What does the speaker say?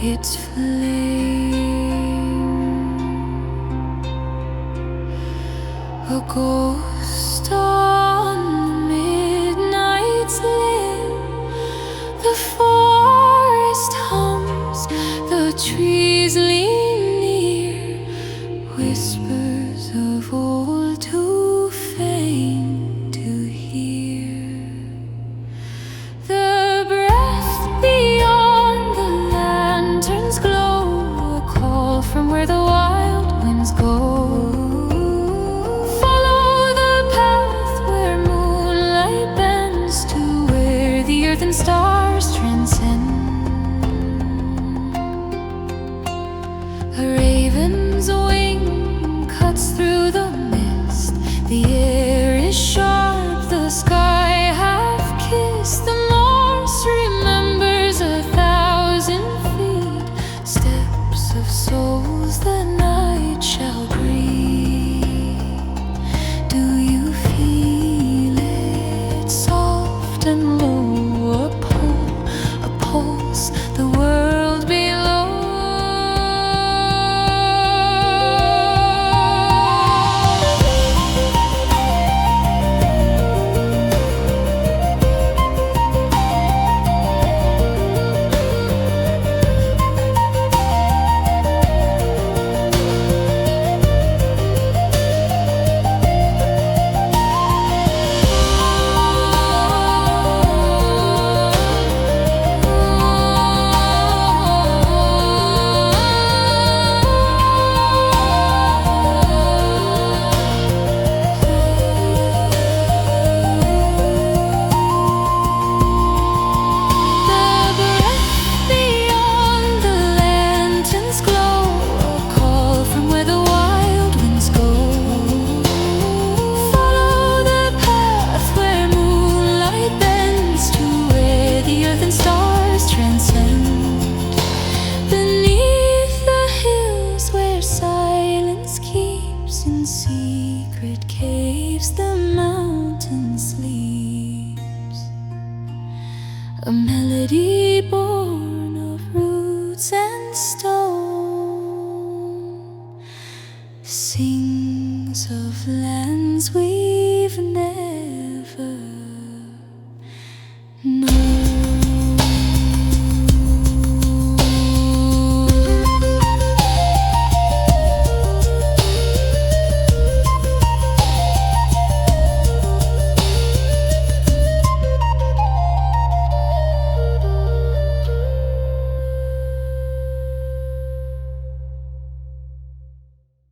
its flame. A ghost on midnight's limb. The forest hums, the trees lean near, whispers of old too faint to hear. The breath beyond the lantern's glow, a call from where the wild winds go. Follow the path where moonlight bends to where the earth and stars transcend. A raven's wing cuts through the mist. The air is sharp, the sky half-kissed. The Morse remembers 1,000 feet, steps of souls the night shall breathe. Do you feel it, soft and low, a pull, a pulse, the world below? In secret caves the mountain sleeps, a melody born of roots and stars.